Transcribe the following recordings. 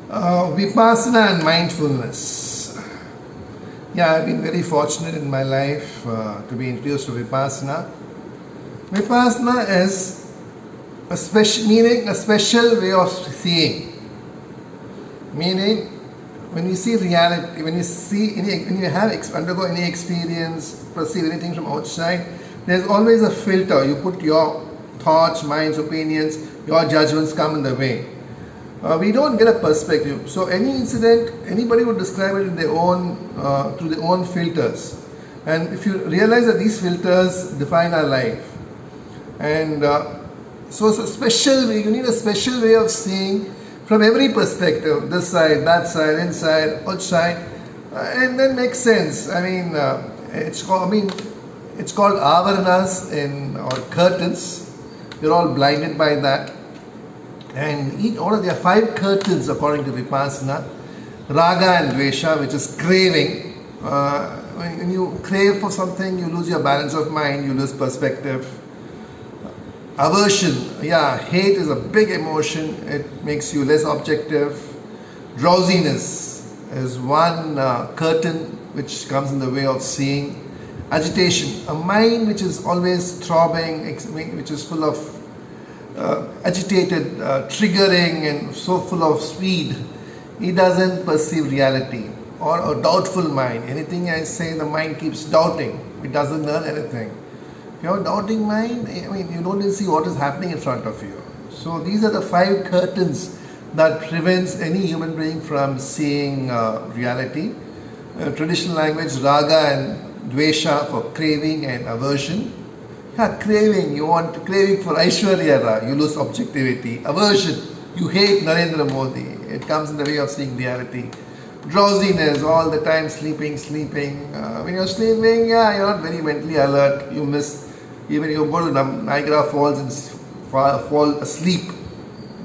Vipassana and mindfulness. Yeah, I've been very fortunate in my life to be introduced to Vipassana. Vipassana is a special way of seeing. Meaning, when you see reality, when you undergo any experience, perceive anything from outside, there's always a filter. You put your thoughts, minds, opinions, your judgments come in the way. We don't get a perspective. So any incident, anybody would describe it in their own, through their own filters. And if you realize that these filters define our life, and so it's a special way, you need a special way of seeing from every perspective, this side, that side, inside, outside, and then makes sense. It's called avaranas or curtains. We're all blinded by that. And there are 5 curtains according to Vipassana. Raga and Dvesha, which is craving. When you crave for something, you lose your balance of mind, you lose perspective. Aversion, hate is a big emotion. It makes you less objective. Drowsiness is one curtain which comes in the way of seeing. Agitation, a mind which is always throbbing, which is full of agitated, triggering, and so full of speed, he doesn't perceive reality. Or a doubtful mind, anything I say, the mind keeps doubting, it doesn't learn anything. If you have a doubting mind, you don't even see what is happening in front of you. So these are the 5 curtains that prevents any human being from seeing reality. Traditional language, raga and dvesha for craving and aversion. Craving, craving for Aishwarya Rai, you lose objectivity. Aversion, you hate Narendra Modi, it comes in the way of seeing reality. Drowsiness, all the time sleeping. When you're sleeping, you're not very mentally alert, you miss, even you go to Niagara Falls and fall asleep.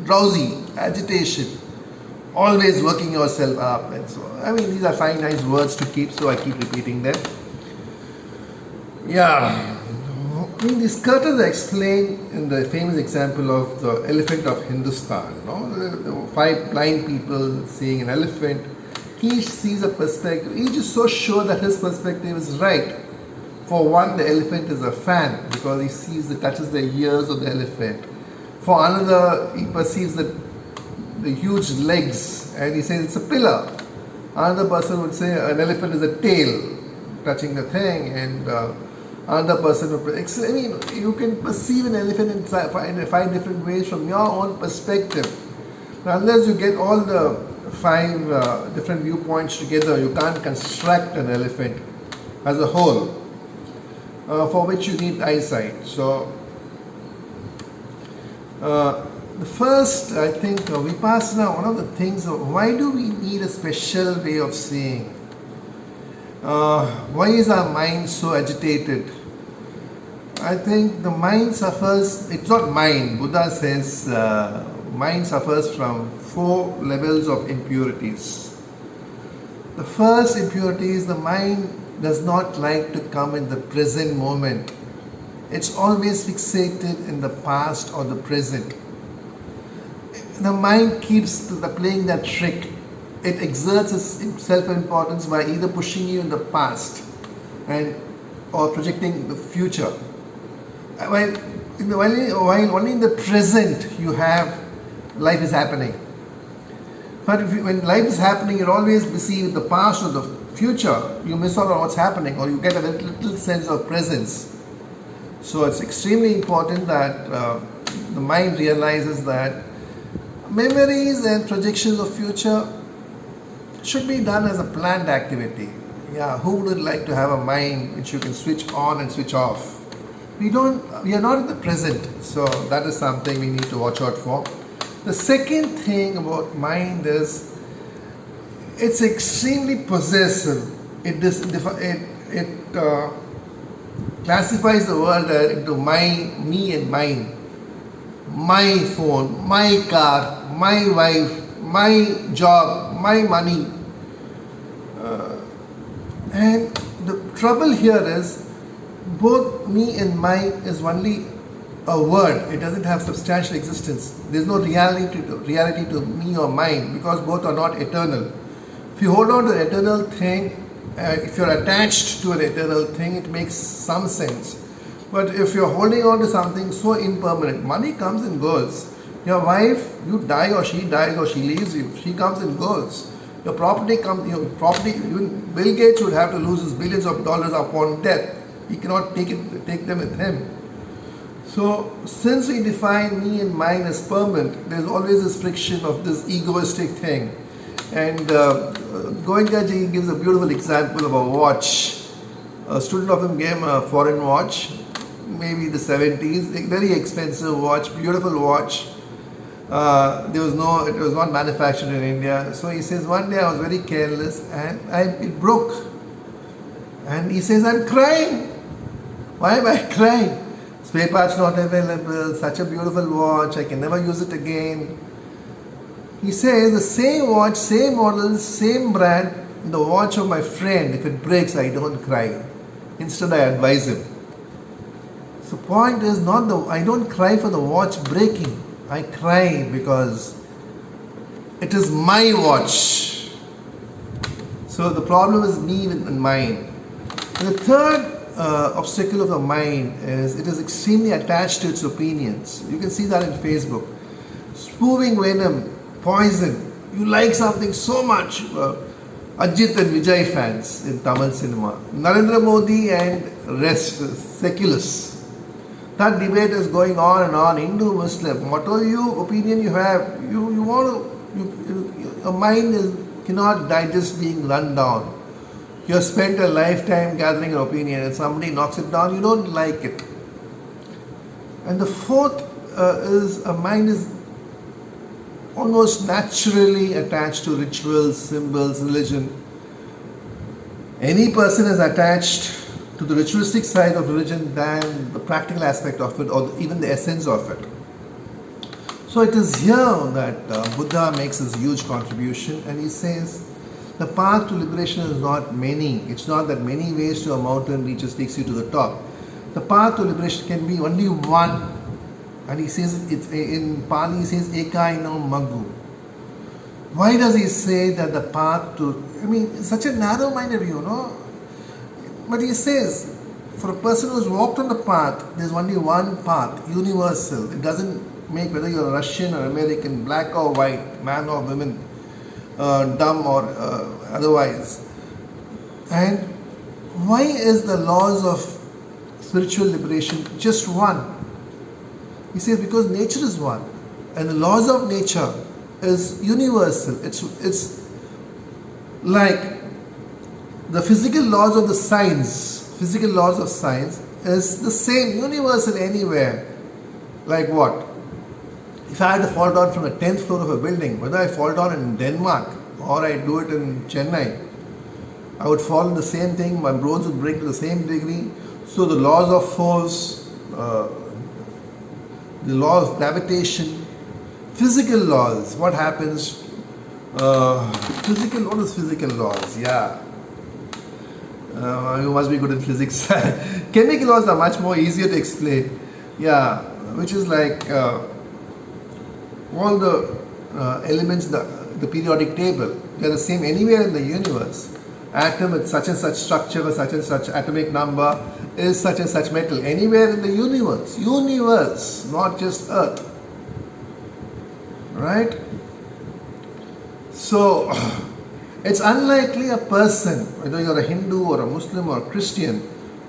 Drowsy, agitation, always working yourself up, and so on. These are 5 nice words to keep, so I keep repeating them. These curtains are explained in the famous example of the elephant of Hindustan. The 5 blind people seeing an elephant. Each sees a perspective. Each is so sure that his perspective is right. For one, the elephant is a fan because he touches the ears of the elephant. For another, he perceives the huge legs and he says it's a pillar. Another person would say an elephant is a tail touching the thing, and another person would. You can perceive an elephant in 5 different ways from your own perspective. Now, unless you get all the 5 different viewpoints together, you can't construct an elephant as a whole, for which you need eyesight. So, the first, I think, Vipassana, one of the things, why do we need a special way of seeing? Why is our mind so agitated? I think the mind suffers, it's not mind, Buddha says mind suffers from 4 levels of impurities. The first impurity is the mind does not like to come in the present moment. It's always fixated in the past or the present. The mind keeps playing that trick. It exerts its self-importance by either pushing you in the past or projecting the future. While only in the present you have life is happening. But when life is happening, you're always busy with the past or the future. You miss out on what's happening, or you get a little sense of presence. So it's extremely important that the mind realizes that memories and projections of future should be done as a planned activity. Who would like to have a mind which you can switch on and switch off? We are not in the present, so that is something we need to watch out for. The second thing about mind is it's extremely possessive. It classifies the world into me and mine. My phone, my car, my wife, my job, my money. And the trouble here is both me and mine is only a word. It doesn't have substantial existence. There's no reality to me or mine, because both are not eternal. If you hold on to an eternal thing, if you're attached to an eternal thing, it makes some sense. But if you're holding on to something so impermanent, money comes and goes. Your wife, you die or she dies or she leaves you. She comes and goes. Your property comes. Your property. Even Bill Gates would have to lose his billions of dollars upon death. He cannot take them with him. So, since we define me and mine as permanent, there's always this friction of this egoistic thing. And Goenkaji gives a beautiful example of a watch. A student of him gave him a foreign watch, maybe the 70s, a very expensive watch, beautiful watch. It was not manufactured in India. So he says, one day I was very careless and it broke. And he says, I'm crying. Why am I crying? Spare parts not available, such a beautiful watch, I can never use it again. He says, the same watch, same model, same brand, the watch of my friend, if it breaks, I don't cry. Instead, I advise him. So point is I don't cry for the watch breaking. I cry because it is my watch. So the problem is me and mine. And the third obstacle of the mind is it is extremely attached to its opinions. You can see that in Facebook. Spewing venom, poison. You like something so much. Ajit and Vijay fans in Tamil cinema. Narendra Modi and rest, secularists. That debate is going on and on. Hindu, Muslim, whatever opinion you have, your mind cannot digest being run down. You have spent a lifetime gathering an opinion and somebody knocks it down, you don't like it. And the fourth is a mind is almost naturally attached to rituals, symbols, religion. Any person is attached to the ritualistic side of religion than the practical aspect of it, or even the essence of it. So it is here that Buddha makes his huge contribution, and he says, the path to liberation is not many. It's not that many ways to a mountain takes you to the top. The path to liberation can be only one. And he says, in Pali he says, Ekaino Maggu. Why does he say that the path to, it's such a narrow-minded view, no? But he says, for a person who's walked on the path, there's only one path, universal. It doesn't make whether you're Russian or American, black or white, man or woman, dumb or otherwise. And why is the laws of spiritual liberation just one? He says because nature is one, and the laws of nature is universal. It's like the physical laws of the science. Physical laws of science is the same, universal anywhere. Like what? If I had to fall down from the 10th floor of a building, whether I fall down in Denmark or I do it in Chennai, I would fall in the same thing, my bones would break to the same degree. So the laws of force, the law of gravitation, physical laws, what happens? What is physical laws? Yeah. You must be good in physics. Chemical laws are much more easier to explain. Yeah, which is like all the elements, the periodic table, they are the same anywhere in the universe. Atom with such and such structure, such and such atomic number, is such and such metal. Anywhere in the universe. Universe, not just Earth. Right? So, it's unlikely a person, whether you're a Hindu or a Muslim or a Christian,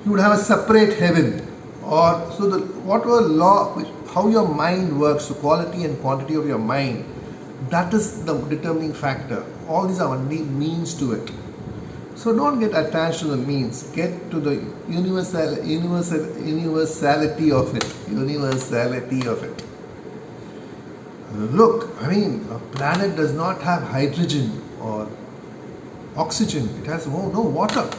you would have a separate heaven. Or so whatever law, how your mind works, the quality and quantity of your mind, that is the determining factor. All these are only means to it. So don't get attached to the means. Get to the universality of it. Universality of it. Look, a planet does not have hydrogen or oxygen. It has no water.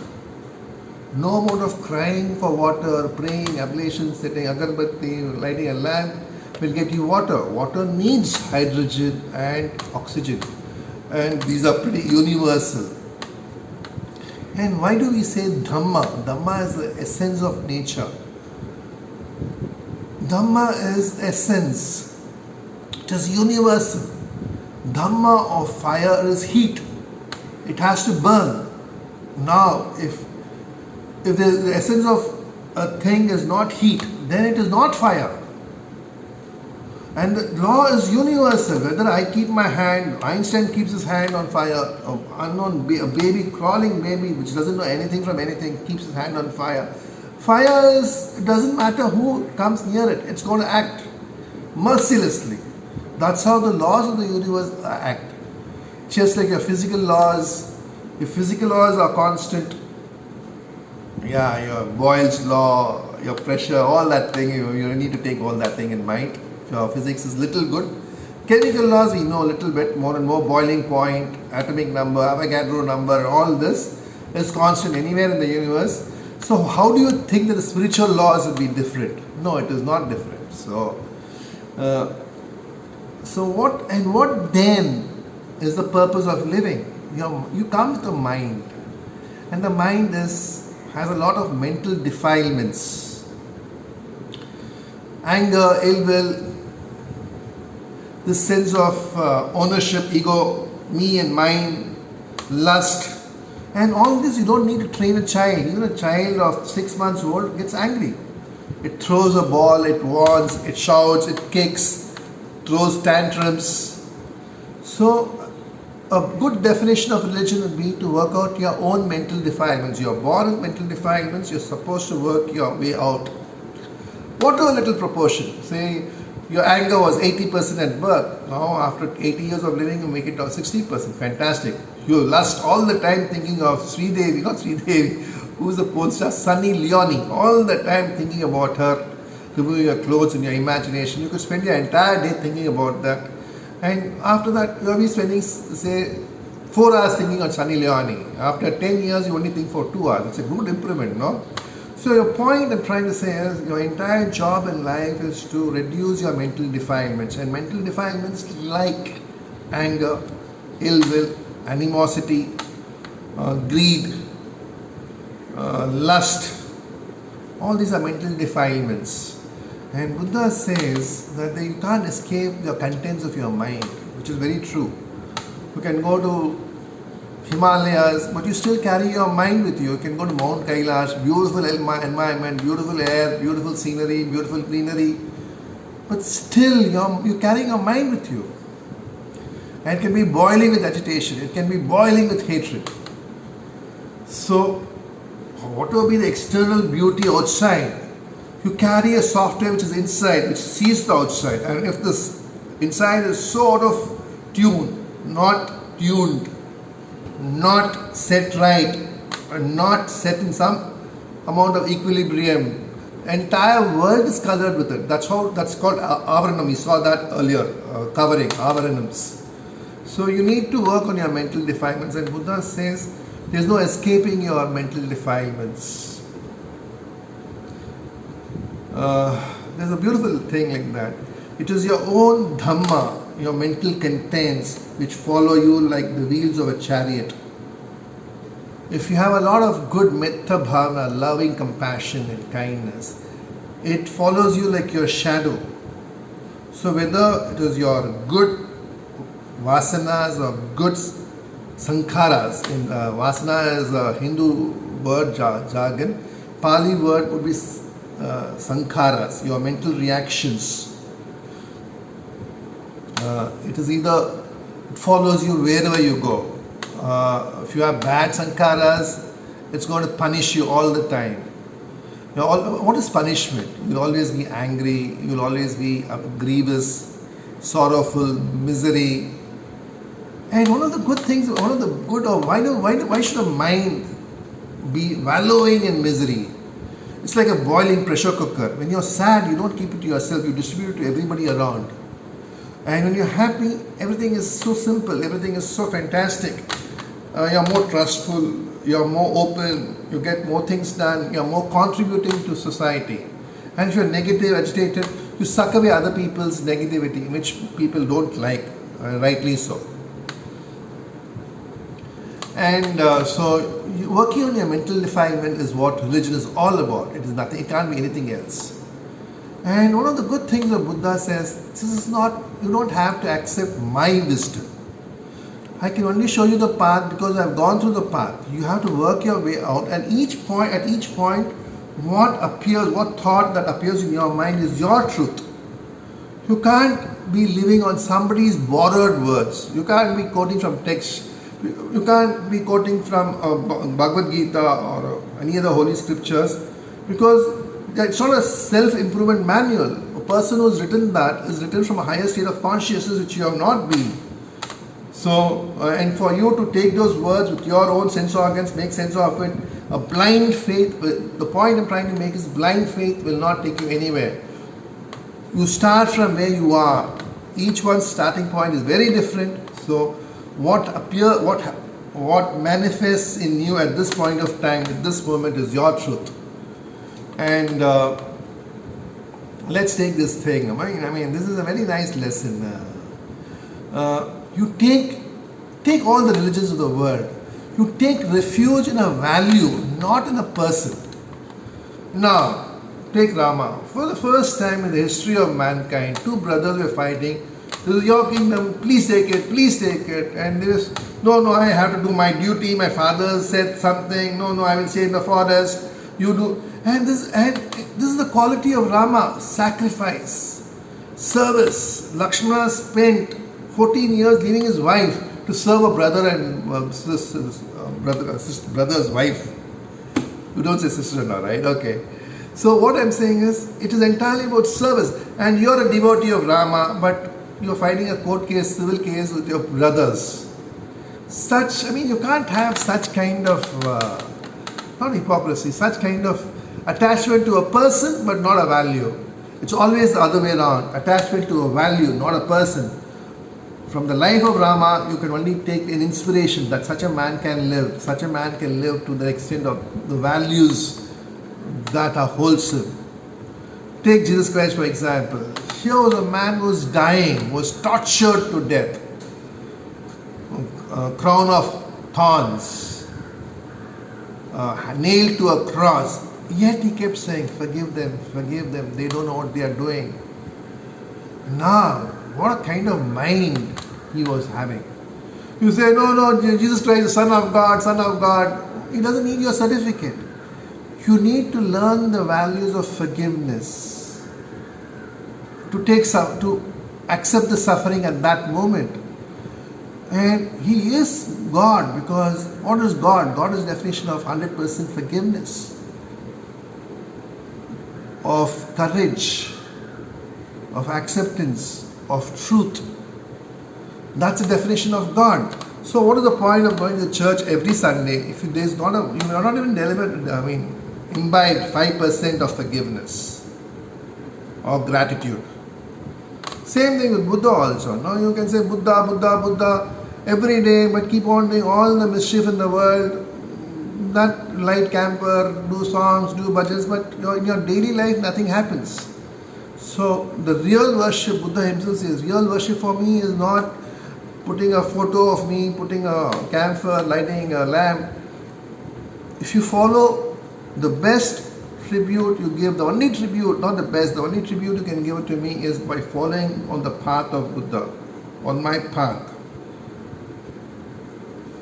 No amount of crying for water, praying, ablation, setting agarbatti, lighting a lamp will get you water. Water needs hydrogen and oxygen. And these are pretty universal. And why do we say Dhamma? Dhamma is the essence of nature. Dhamma is essence. It is universal. Dhamma of fire is heat. It has to burn. Now, if the essence of a thing is not heat, then it is not fire. And the law is universal. Whether I keep my hand, Einstein keeps his hand on fire, a baby, crawling baby which doesn't know anything from anything, keeps his hand on fire. Fire is, it doesn't matter who comes near it, it's going to act mercilessly. That's how the laws of the universe act. Just like your physical laws are constant. Yeah, your Boyle's law, your pressure, all that thing, you need to take all that thing in mind. Your physics is little good. Chemical laws we know a little bit more and more. Boiling point, atomic number, Avogadro number, all this is constant anywhere in the universe. So how do you think that the spiritual laws will be different? No, it is not different. So what then is the purpose of living? You come with a mind, and the mind has a lot of mental defilements. Anger, ill will, this sense of ownership, ego, me and mine, lust, and all this you don't need to train a child. Even a child of 6 months old gets angry. It throws a ball, it wants, it shouts, it kicks, throws tantrums. So a good definition of religion would be to work out your own mental defilements. You're born with mental defilements, you're supposed to work your way out. What a little proportion. Say your anger was 80% at birth. Now after 80 years of living you make it down 60%. Fantastic. You lust all the time thinking of who's the porn star? Sunny Leone. All the time thinking about her, removing your clothes in your imagination. You could spend your entire day thinking about that. And after that you'll be spending say 4 hours thinking on Sunny Leone. After 10 years you only think for 2 hours. It's a good improvement, no? So your point I'm trying to say is your entire job in life is to reduce your mental defilements, and mental defilements like anger, ill will, animosity, greed, lust, all these are mental defilements. And Buddha says that you can't escape the contents of your mind, which is very true. You can go to Himalayas, but you still carry your mind with you. You can go to Mount Kailash, beautiful environment, beautiful air, beautiful scenery, beautiful greenery, but still you're carrying your mind with you. And it can be boiling with agitation, it can be boiling with hatred. So, whatever be the external beauty outside, you carry a software which is inside, which sees the outside. And if this inside is so out of tune, not tuned, not set right, and not set in some amount of equilibrium, the entire world is colored with it. That's called avaranam. We saw that earlier, covering, avaranams. So you need to work on your mental defilements, and Buddha says there's no escaping your mental defilements. There's a beautiful thing like that. It is your own dhamma, your mental contents, which follow you like the wheels of a chariot. If you have a lot of good metta bhavana, loving compassion and kindness, it follows you like your shadow. So whether it is your good vasanas or good sankharas, vasana is a Hindu word jargon, Pali word would be sankharas, your mental reactions. It follows you wherever you go. If you have bad sankharas, it's going to punish you all the time. What is punishment? You'll always be angry, you'll always be grievous, sorrowful, misery. And why should a mind be wallowing in misery? It's like a boiling pressure cooker. When you're sad, you don't keep it to yourself, you distribute it to everybody around. And when you're happy, everything is so simple, everything is so fantastic. You're more trustful, you're more open, you get more things done, you're more contributing to society. And if you're negative, agitated, you suck away other people's negativity, which people don't like, rightly so. And so working on your mental defilement is what religion is all about. It is nothing, it can't be anything else. And one of the good things that Buddha says, this is not, you don't have to accept my wisdom. I can only show you the path because I've gone through the path. You have to work your way out, and at each point, what thought that appears in your mind is your truth. You can't be living on somebody's borrowed words. You can't be quoting from text. You can't be quoting from Bhagavad Gita or any other holy scriptures, because it's not a self-improvement manual. A person who's written that is written from a higher state of consciousness which you have not been. So, and for you to take those words with your own sense organs, make sense of it, a blind faith, the point I'm trying to make is blind faith will not take you anywhere. You start from where you are. Each one's starting point is very different. So, what manifests in you at this point of time, at this moment, is your truth. And let's take this thing. I mean, this is a very nice lesson. You take all the religions of the world. You take refuge in a value, not in a person. Now, take Rama. For the first time in the history of mankind, two brothers were fighting. This is your kingdom, please take it, please take it. And there is, no, I have to do my duty. My father said something. No, I will stay in the forest. You do. And this is the quality of Rama: sacrifice, service. Lakshmana spent 14 years leaving his wife to serve a brother and brother's wife. You don't say sister-in-law, right? Okay. So what I'm saying is, it is entirely about service. And you're a devotee of Rama, but you're fighting a court case, civil case with your brothers. You can't have such kind of, not hypocrisy, such kind of attachment to a person but not a value. It's always the other way around. Attachment to a value, not a person. From the life of Rama, you can only take an inspiration that such a man can live. Such a man can live to the extent of the values that are wholesome. Take Jesus Christ for example. Here was a man who was dying, was tortured to death. A crown of thorns, nailed to a cross. Yet he kept saying, forgive them, they don't know what they are doing. Now, what a kind of mind he was having. You say, no, Jesus Christ is Son of God. He doesn't need your certificate. You need to learn the values of forgiveness. To accept the suffering at that moment. And he is God, because what is God? God is the definition of 100% forgiveness, of courage, of acceptance, of truth. That's the definition of God. So what is the point of going to church every Sunday if there is not you are not even imbibe 5% of forgiveness or gratitude? Same thing with Buddha also. Now you can say Buddha every day, but keep on doing all the mischief in the world. That light camper, do songs, do bhajans, but in your daily life nothing happens. So the real worship, Buddha himself says, real worship for me is not putting a photo of me, putting a camphor, lighting a lamp. If you follow the best tribute you give, the only tribute, not the best, the only tribute you can give it to me is by following on the path of Buddha, on my path.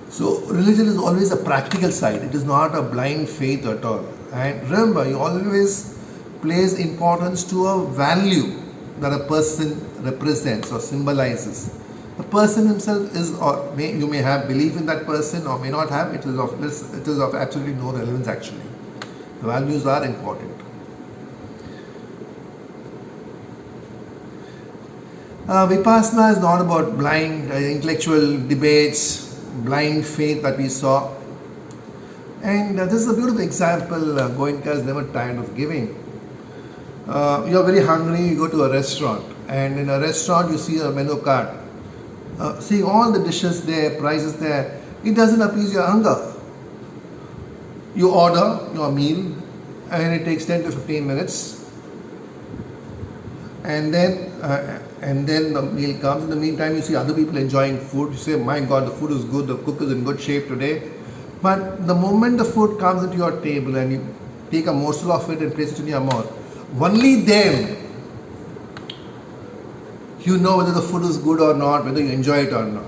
So religion is always a practical side. It is not a blind faith at all. And remember, you always place importance to a value that a person represents or symbolizes. The person himself is, you may have belief in that person or may not have. It is of absolutely no relevance actually. The values are important. Vipassana is not about blind intellectual debates, blind faith that we saw. And this is a beautiful example Goenka is never tired of giving. You are very hungry, you go to a restaurant, and in a restaurant you see a menu card. See all the dishes there, prices there, it doesn't appease your hunger. You order your meal and it takes 10 to 15 minutes, and then the meal comes. In the meantime, you see other people enjoying food. You say, my God, the food is good, the cook is in good shape today. But the moment the food comes into your table and you take a morsel of it and place it in your mouth, only then You know whether the food is good or not, whether you enjoy it or not.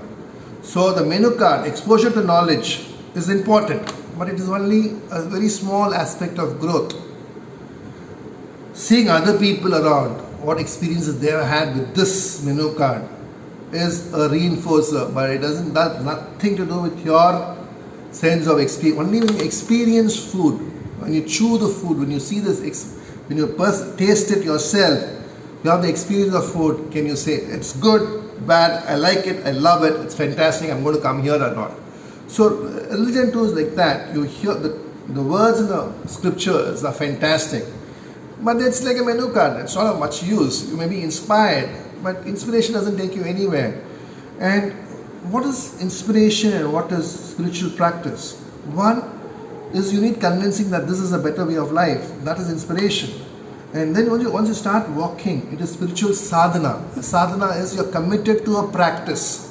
So the menu card, exposure to knowledge, is important, but it is only a very small aspect of growth. Seeing other people around, what experiences they have had with this menu card, is a reinforcer, but it doesn't have nothing to do with your sense of experience. Only when you experience food, when you chew the food, when you see this, when you taste it yourself, you have the experience of food, can you say it's good, bad, I like it, I love it, it's fantastic, I'm going to come here or not. So religion too is like that. You hear the words in the scriptures are fantastic, but it's like a menu card. It's not of much use. You may be inspired, but inspiration doesn't take you anywhere. And what is inspiration and what is spiritual practice? One is you need convincing that this is a better way of life. That is inspiration. And then once you start walking, it is spiritual sadhana. Sadhana is you're committed to a practice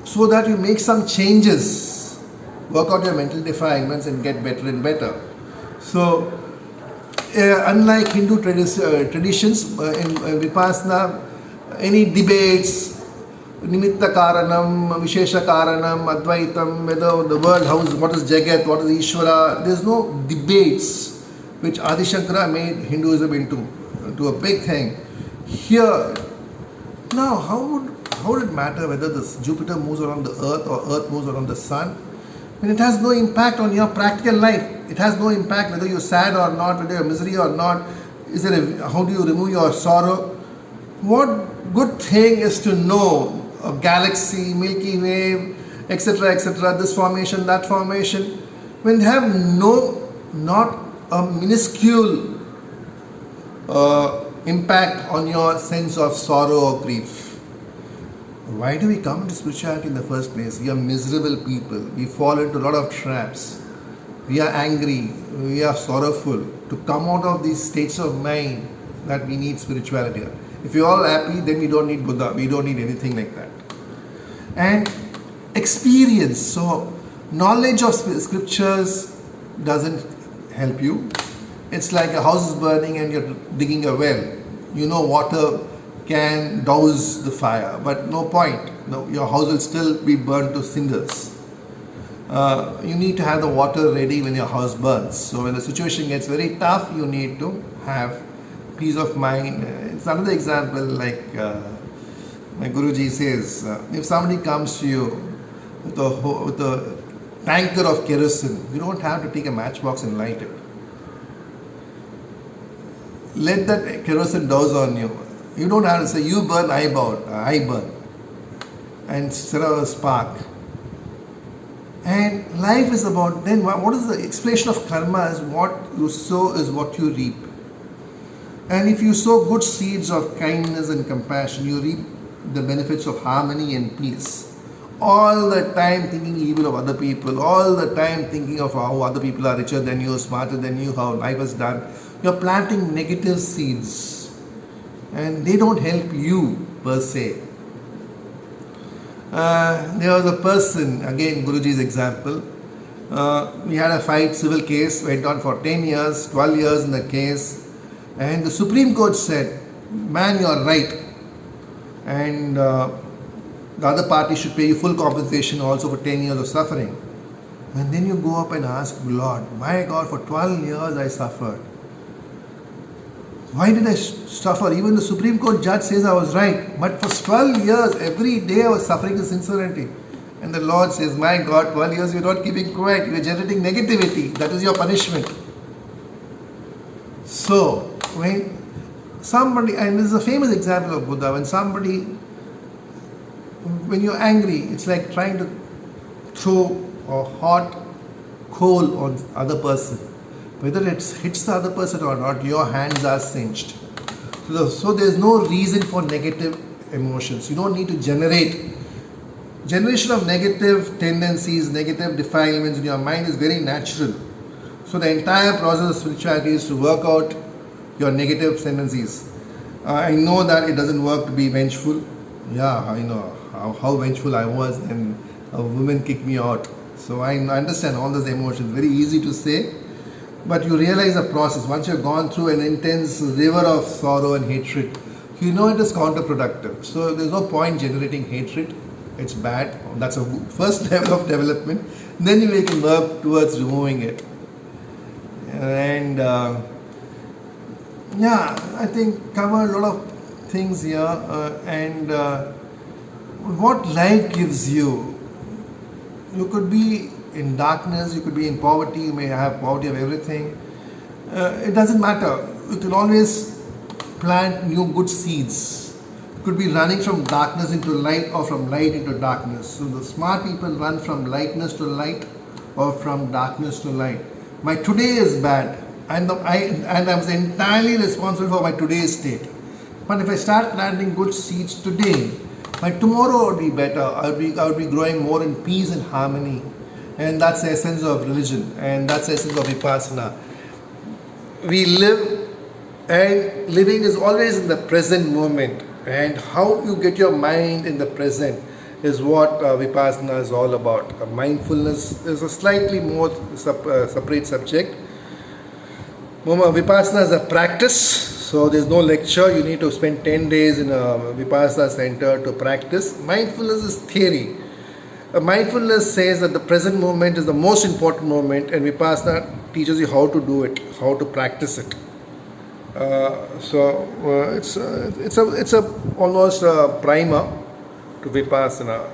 so that you make some changes, work out your mental defilements and get better and better. So unlike Hindu traditions, in Vipassana, any debates, Nimitta Karanam, Vishesha Karanam, Advaitam, whether the world, what is Jagat, what is Ishvara, there is no debates which Adi Shankara made Hinduism into a big thing. Here, now how would it matter whether this Jupiter moves around the earth or earth moves around the sun? When it has no impact on your practical life. It has no impact whether you're sad or not, whether you're misery or not. How do you remove your sorrow? What good thing is to know a galaxy, Milky Way, etc., etc., this formation, that formation, when they have not a minuscule impact on your sense of sorrow or grief. Why do we come into spirituality in the first place? We are miserable people. We fall into a lot of traps. We are angry. We are sorrowful. To come out of these states of mind, that we need spirituality. If you're all happy, then we don't need Buddha. We don't need anything like that. And experience. So, knowledge of scriptures doesn't help you. It's like a house is burning and you're digging a well. You know water can douse the fire, but no point. No, your house will still be burnt to cinders. You need to have the water ready when your house burns. So when the situation gets very tough, you need to have peace of mind. It's another example, like my Guruji says, if somebody comes to you with a tanker of kerosene, you don't have to take a matchbox and light it. Let that kerosene douse on you. You don't have to say, you burn, I burn. And set out a spark. And life is about, then what is the explanation of karma is what you sow is what you reap. And if you sow good seeds of kindness and compassion, you reap the benefits of harmony and peace. All the time thinking evil of other people, all the time thinking of how other people are richer than you, smarter than you, how life is done. You're planting negative seeds. And they don't help you per se. There was a person, again Guruji's example, we had a fight, civil case, went on for 10 years, 12 years in the case, and the Supreme Court said, man, you're right, and the other party should pay you full compensation also for 10 years of suffering. And then you go up and ask, Lord, my God, for 12 years I suffered. Why did I suffer? Even the Supreme Court judge says I was right. But for 12 years, every day I was suffering in sincerity. And the Lord says, my God, 12 years you're not keeping quiet. You're generating negativity. That is your punishment. So, when somebody, and this is a famous example of Buddha, when you're angry, it's like trying to throw a hot coal on other person. Whether it hits the other person or not, your hands are singed. So there's no reason for negative emotions. You don't need to generate. Generation of negative tendencies, negative defilements in your mind is very natural. So the entire process of spirituality is to work out your negative tendencies. I know that it doesn't work to be vengeful. Yeah, I know how vengeful I was and a woman kicked me out. So I understand all those emotions. Very easy to say. But you realize the process. Once you've gone through an intense river of sorrow and hatred, you know it is counterproductive. So there's no point generating hatred. It's bad. That's a first level of development. Then you can work towards removing it. And yeah, I think cover a lot of things here. And what life gives you. You could be in darkness, you could be in poverty, you may have poverty of everything. It doesn't matter. You can always plant new good seeds. You could be running from darkness into light or from light into darkness. So the smart people run from lightness to light or from darkness to light. My today is bad and I was entirely responsible for my today's state. But if I start planting good seeds today, my tomorrow would be better. I would be growing more in peace and harmony. And that's the essence of religion, and that's the essence of Vipassana. We live, and living is always in the present moment. And how you get your mind in the present is what Vipassana is all about. Mindfulness is a slightly more separate subject. Vipassana is a practice, so there's no lecture. You need to spend 10 days in a Vipassana center to practice. Mindfulness is theory. Mindfulness says that the present moment is the most important moment, and Vipassana teaches you how to do it, how to practice it. It's a almost a primer to Vipassana.